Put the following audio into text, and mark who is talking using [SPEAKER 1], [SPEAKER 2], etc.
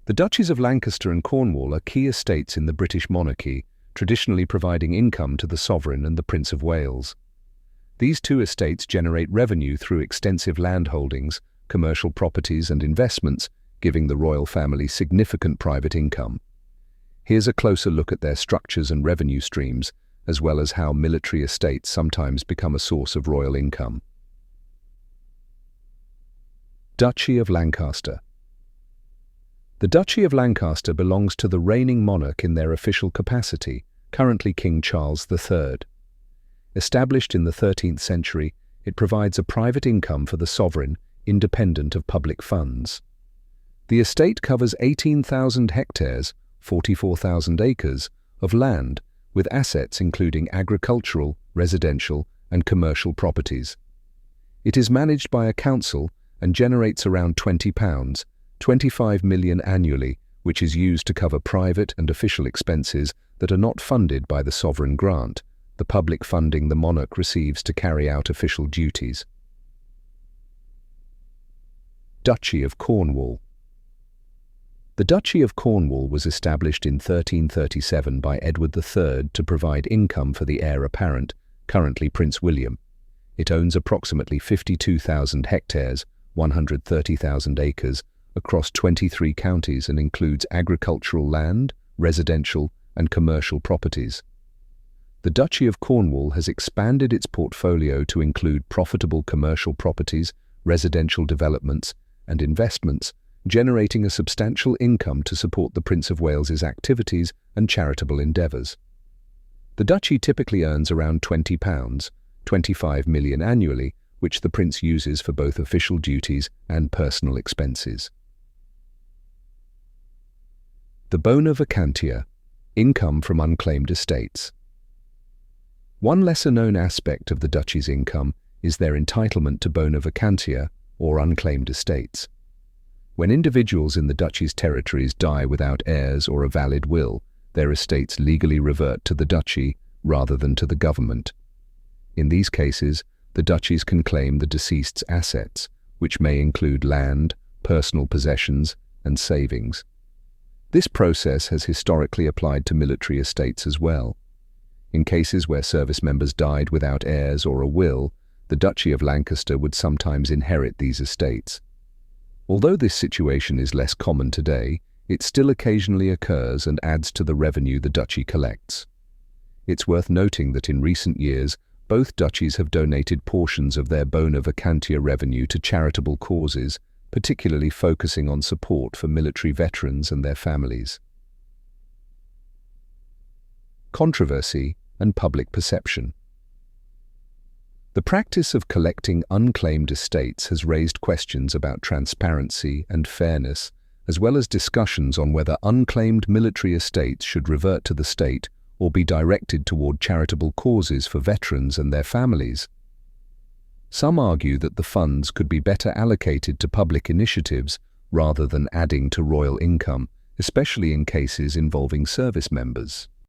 [SPEAKER 1] The Duchies of Lancaster and Cornwall are key estates in the British monarchy, traditionally providing income to the sovereign and the Prince of Wales. These two estates generate revenue through extensive land holdings, commercial properties and investments, giving the royal family significant private income. Here's a closer look at their structures and revenue streams, as well as how military estates sometimes become a source of royal income. Duchy of Lancaster. The Duchy of Lancaster belongs to the reigning monarch in their official capacity, currently King Charles III. Established in the 13th century, it provides a private income for the sovereign, independent of public funds. The estate covers 18,000 hectares, 44,000 acres, of land, with assets including agricultural, residential, and commercial properties. It is managed by a council and generates around £20, 25 million annually, which is used to cover private and official expenses that are not funded by the sovereign grant, the public funding the monarch receives to carry out official duties. Duchy of Cornwall. The Duchy of Cornwall was established in 1337 by Edward III to provide income for the heir apparent, currently Prince William. It owns approximately 52,000 hectares, 130,000 acres, across 23 counties and includes agricultural land, residential, and commercial properties. The Duchy of Cornwall has expanded its portfolio to include profitable commercial properties, residential developments, and investments, generating a substantial income to support the Prince of Wales's activities and charitable endeavours. The duchy typically earns around £20, 25 million annually, which the Prince uses for both official duties and personal expenses. The bona vacantia, income from unclaimed estates. One lesser-known aspect of the duchy's income is their entitlement to bona vacantia, or unclaimed estates. When individuals in the duchy's territories die without heirs or a valid will, their estates legally revert to the duchy rather than to the government. In these cases, the duchies can claim the deceased's assets, which may include land, personal possessions, and savings. This process has historically applied to military estates as well. In cases where service members died without heirs or a will, the Duchy of Lancaster would sometimes inherit these estates. Although this situation is less common today, it still occasionally occurs and adds to the revenue the duchy collects. It's worth noting that in recent years, both duchies have donated portions of their bona vacantia revenue to charitable causes, particularly focusing on support for military veterans and their families. Controversy and public perception. The practice of collecting unclaimed estates has raised questions about transparency and fairness, as well as discussions on whether unclaimed military estates should revert to the state or be directed toward charitable causes for veterans and their families. Some argue that the funds could be better allocated to public initiatives rather than adding to royal income, especially in cases involving service members.